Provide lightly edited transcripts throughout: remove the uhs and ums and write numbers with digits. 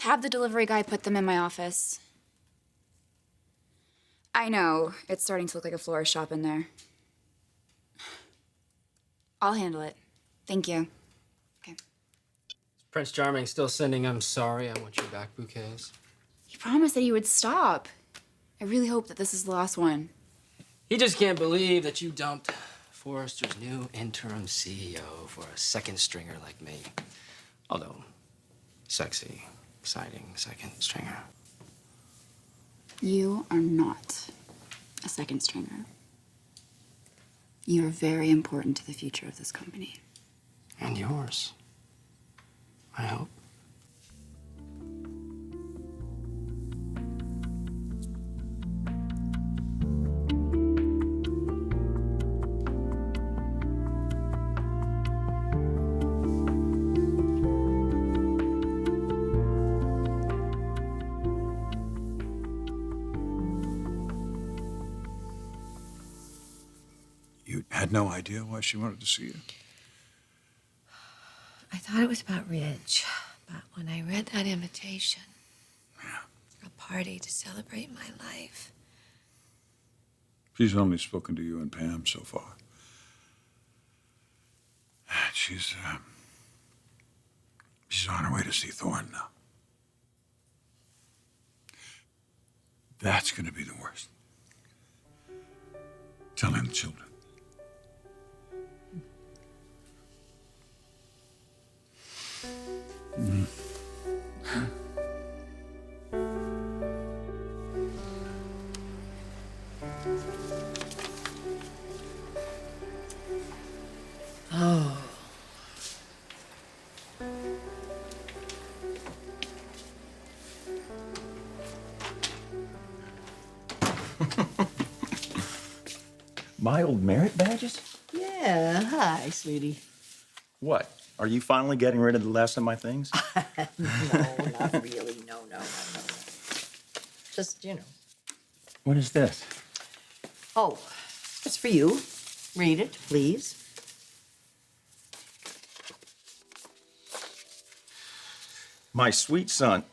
have the delivery guy put them in my office. I know, it's starting to look like a florist shop in there. I'll handle it. Thank you. Okay. Prince Charming still sending "I'm sorry, I want you back" bouquets? He promised that he would stop. I really hope that this is the last one. He just can't believe that you dumped Forrester's new interim CEO for a second stringer like me. Although, sexy, exciting second stringer. You are not a second stringer. You are very important to the future of this company. And yours, I hope. You had no idea why she wanted to see you? I thought it was about Ridge, but when I read that invitation, a party to celebrate my life. She's only spoken to you and Pam so far. She's on her way to see Thorne now. That's going to be the worst. Telling the children. Oh. Mild merit badges? Yeah, hi, sweetie. What? Are you finally getting rid of the last of my things? No, not really. No. Just, What is this? Oh, it's for you. Read it, please. My sweet son.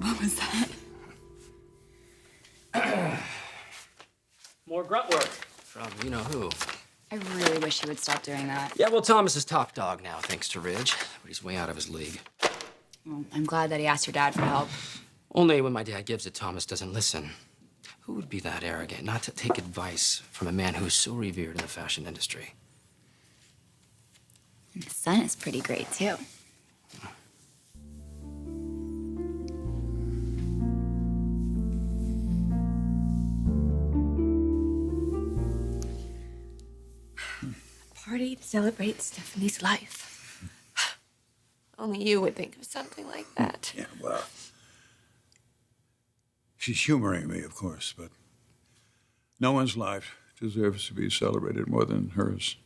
What was that? More grunt work from you-know-who. I really wish he would stop doing that. Yeah, well, Thomas is top dog now, thanks to Ridge. But he's way out of his league. Well, I'm glad that he asked your dad for help. Only when my dad gives it, Thomas doesn't listen. Who would be that arrogant not to take advice from a man who's so revered in the fashion industry? And the son is pretty great, too. Party to celebrate Stephanie's life. Only you would think of something like that. Yeah, well, she's humoring me, of course, but no one's life deserves to be celebrated more than hers.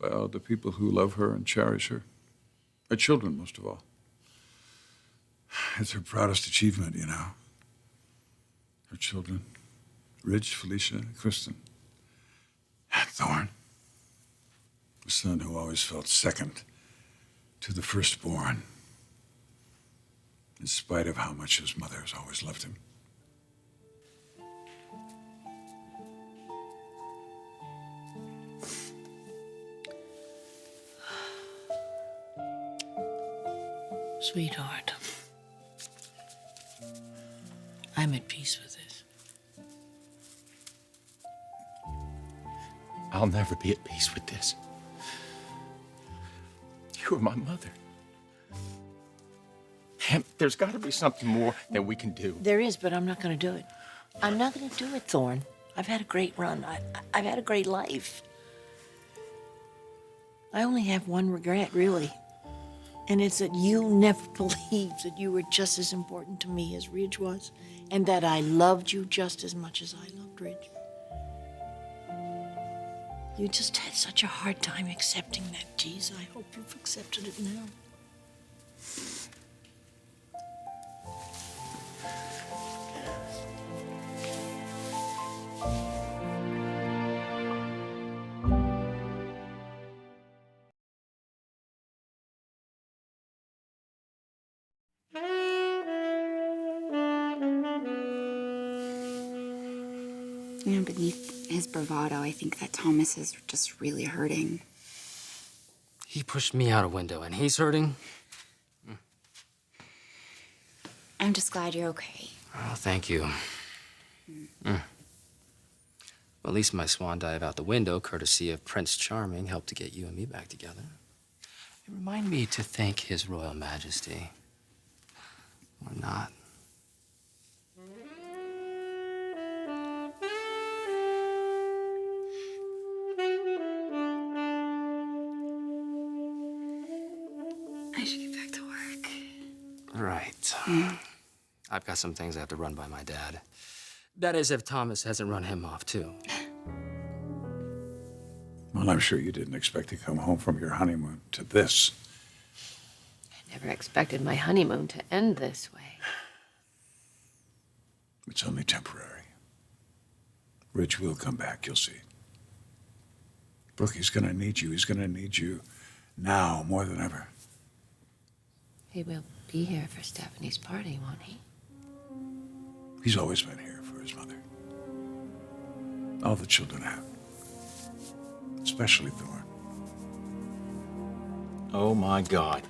By all the people who love her and cherish her. Her children, most of all. It's her proudest achievement, Her children. Ridge, Felicia, Kristen. And Thorne. The son who always felt second to the firstborn, in spite of how much his mother has always loved him. Sweetheart, I'm at peace with this. I'll never be at peace with this. You were my mother. And there's got to be something more that we can do. There is, but I'm not going to do it. I'm not going to do it, Thorne. I've had a great run. I've had a great life. I only have one regret, really. And it's that you never believed that you were just as important to me as Ridge was, and that I loved you just as much as I loved Ridge. You just had such a hard time accepting that. Geez, I hope you've accepted it now. You know, beneath his bravado, I think that Thomas is just really hurting. He pushed me out a window and he's hurting? I'm just glad you're okay. Oh, thank you. Well, at least my swan dive out the window, courtesy of Prince Charming, helped to get you and me back together. It reminded me to thank His Royal Majesty. Or not. I should get back to work. All right. I've got some things I have to run by my dad. That is, if Thomas hasn't run him off, too. Well, I'm sure you didn't expect to come home from your honeymoon to this. I never expected my honeymoon to end this way. It's only temporary. Rich will come back, you'll see. Brooke, he's gonna need you. He's gonna need you now more than ever. He will be here for Stephanie's party, won't he? He's always been here for his mother. All the children have. Especially Thorne. Oh, my God.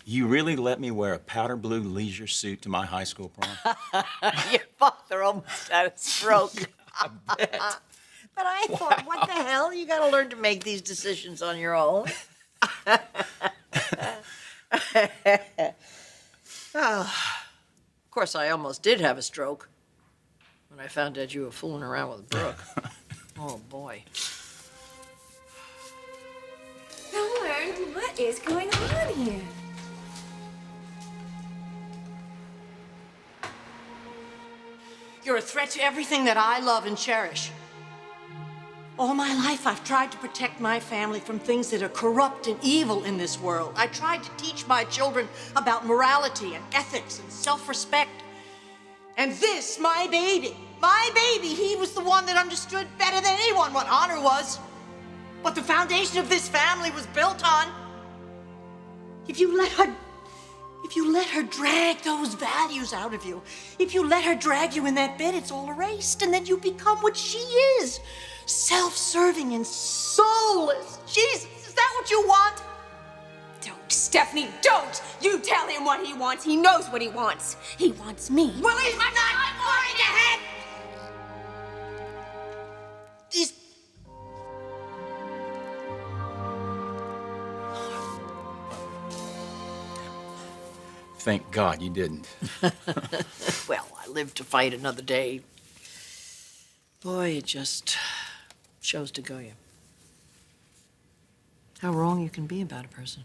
You really let me wear a powder blue leisure suit to my high school prom? Your father almost had a stroke. I bet. But I thought, what the hell? You gotta learn to make these decisions on your own. Of course, I almost did have a stroke when I found out you were fooling around with Brooke. Oh, boy. Thorne, what is going on here? You're a threat to everything that I love and cherish. All my life, I've tried to protect my family from things that are corrupt and evil in this world. I tried to teach my children about morality and ethics and self-respect. And this, my baby, he was the one that understood better than anyone what honor was, what the foundation of this family was built on. If you let her drag those values out of you, if you let her drag you in that bed, it's all erased, and then you become what she is. Self-serving and soulless. Jesus, is that what you want? Don't, Stephanie, don't! You tell him what he wants. He knows what he wants. He wants me. Well, he's not going to have... He's... Thank God you didn't. Well, I lived to fight another day. Boy, it just shows to Goya how wrong you can be about a person.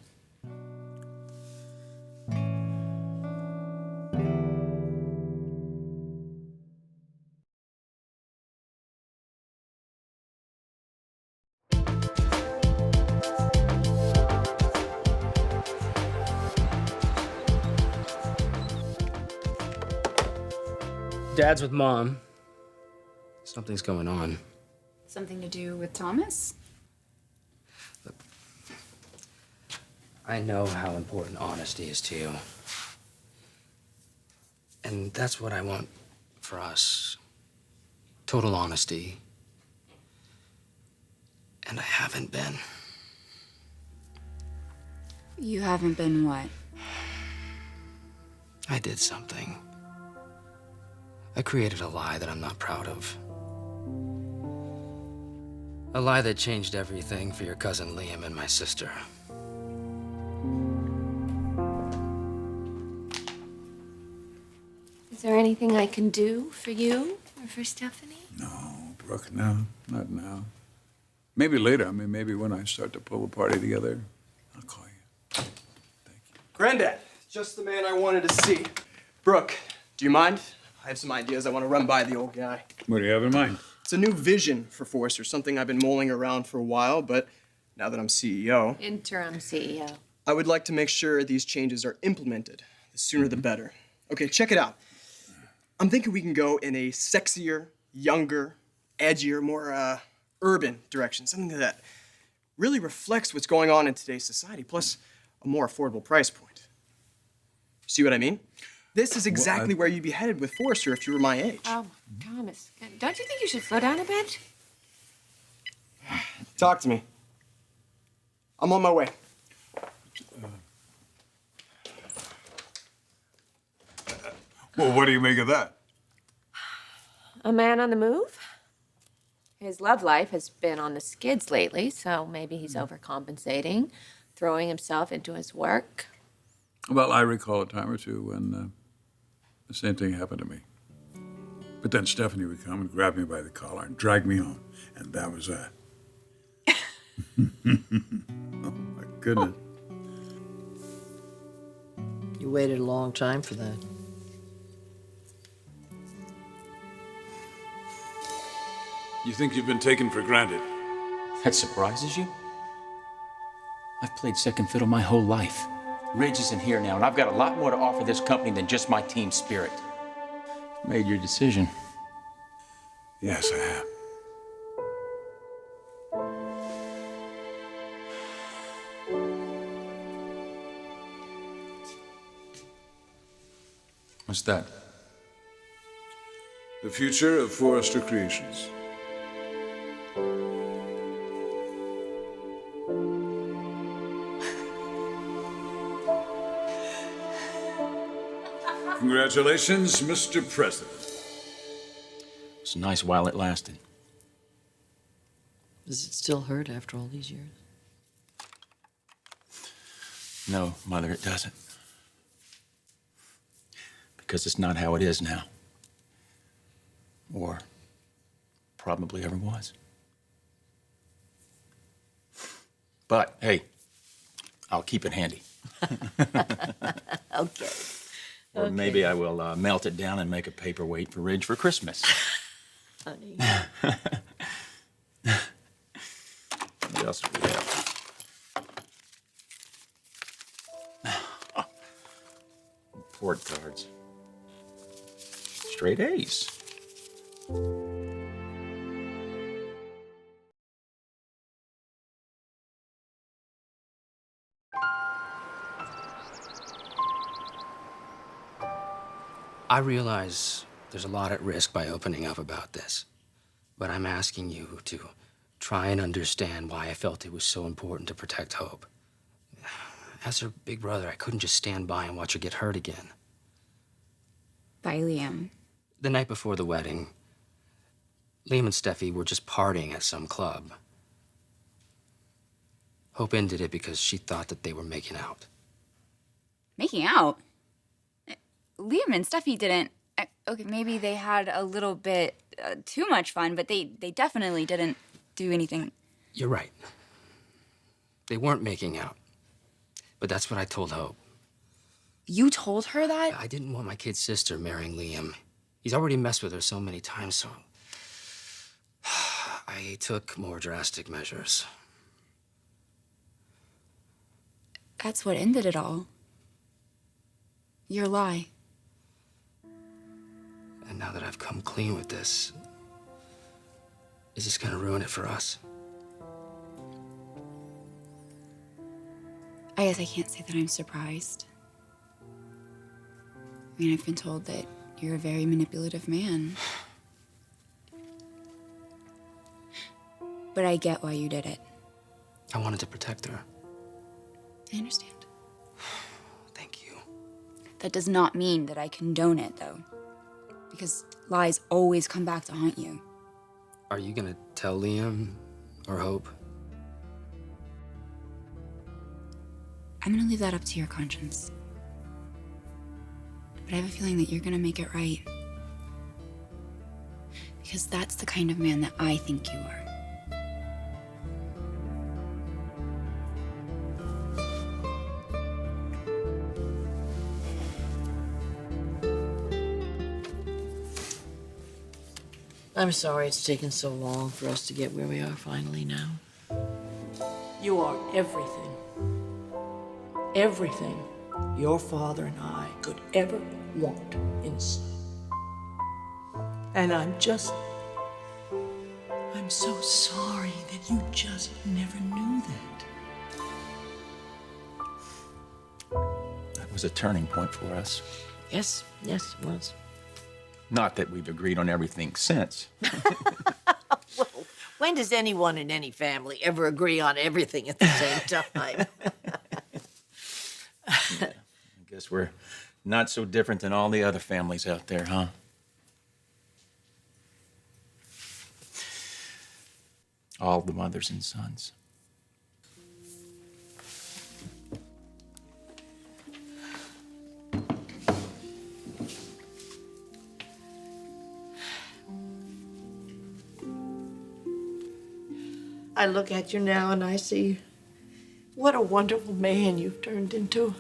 Dad's with Mom. Something's going on. Something to do with Thomas? I know how important honesty is to you. And that's what I want for us. Total honesty. And I haven't been. You haven't been what? I did something. I created a lie that I'm not proud of. A lie that changed everything for your cousin Liam and my sister. Is there anything I can do for you or for Stephanie? No, Brooke, no, not now. Maybe later. I mean, maybe when I start to pull the party together, I'll call you. Granddad, just the man I wanted to see. Brooke, do you mind? I have some ideas I want to run by the old guy. What do you have in mind? It's a new vision for Forrester, something I've been mulling around for a while, but now that I'm CEO, Interim CEO. I would like to make sure these changes are implemented. The sooner the better. Okay, check it out. I'm thinking we can go in a sexier, younger, edgier, more urban direction. Something that really reflects what's going on in today's society, plus a more affordable price point. See what I mean? This is exactly where you'd be headed with Forrester if you were my age. Oh, Thomas, don't you think you should slow down a bit? Talk to me. I'm on my way. Well, what do you make of that? A man on the move? His love life has been on the skids lately, so maybe he's overcompensating, throwing himself into his work. Well, I recall a time or two when the same thing happened to me. But then Stephanie would come and grab me by the collar and drag me home, and that was that. Oh, my goodness. You waited a long time for that. You think you've been taken for granted? That surprises you? I've played second fiddle my whole life. Ridge isn't here now, and I've got a lot more to offer this company than just my team spirit. Made your decision. Yes, I have. What's that? The future of Forrester Creations. Congratulations, Mr. President. It's nice while it lasted. Does it still hurt after all these years? No, Mother, it doesn't. Because it's not how it is now. Or probably ever was. But, hey, I'll keep it handy. Okay. Or maybe I will melt it down and make a paperweight for Ridge for Christmas. Honey. What else do we have? Report cards. Straight A's. I realize there's a lot at risk by opening up about this, but I'm asking you to try and understand why I felt it was so important to protect Hope. As her big brother, I couldn't just stand by and watch her get hurt again. By Liam. The night before the wedding, Liam and Steffi were just partying at some club. Hope ended it because she thought that they were making out. Making out? Liam and Steffi didn't. Okay, maybe they had a little bit too much fun, but they definitely didn't do anything. You're right. They weren't making out. But that's what I told Hope. You told her that? I didn't want my kid's sister marrying Liam. He's already messed with her so many times, so I took more drastic measures. That's what ended it all. Your lie. And now that I've come clean with this, is this gonna ruin it for us? I guess I can't say that I'm surprised. I mean, I've been told that you're a very manipulative man. But I get why you did it. I wanted to protect her. I understand. Thank you. That does not mean that I condone it, though. Because lies always come back to haunt you. Are you gonna tell Liam or Hope? I'm gonna leave that up to your conscience. But I have a feeling that you're gonna make it right. Because that's the kind of man that I think you are. I'm sorry it's taken so long for us to get where we are finally now. You are everything. Everything your father and I could ever want in a son. And I'm so sorry that you just never knew that. That was a turning point for us. Yes, it was. Not that we've agreed on everything since. Well, when does anyone in any family ever agree on everything at the same time? I guess we're not so different than all the other families out there, huh? All the mothers and sons. I look at you now and I see what a wonderful man you've turned into.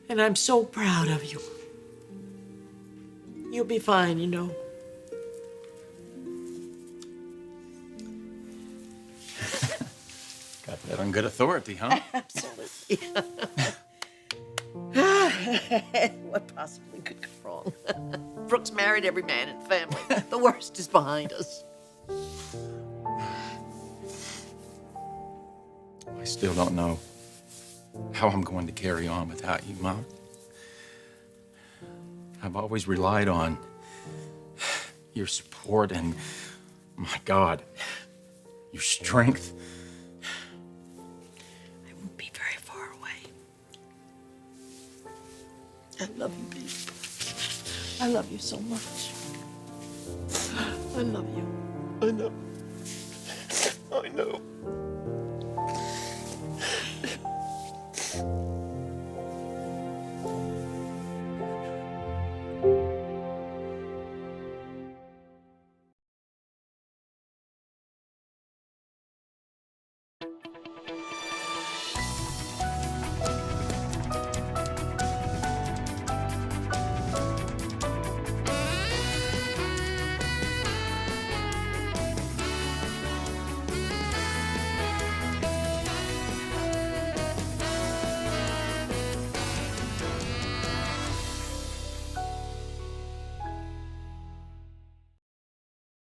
And I'm so proud of you. You'll be fine, you know. Got that on good authority, huh? Absolutely. What possibly could go wrong? Brooke's married every man in the family. The worst is behind us. I still don't know how I'm going to carry on without you, Mom. I've always relied on your support and, my God, your strength. I won't be very far away. I love you, baby. I love you so much. I love you. I know. I know.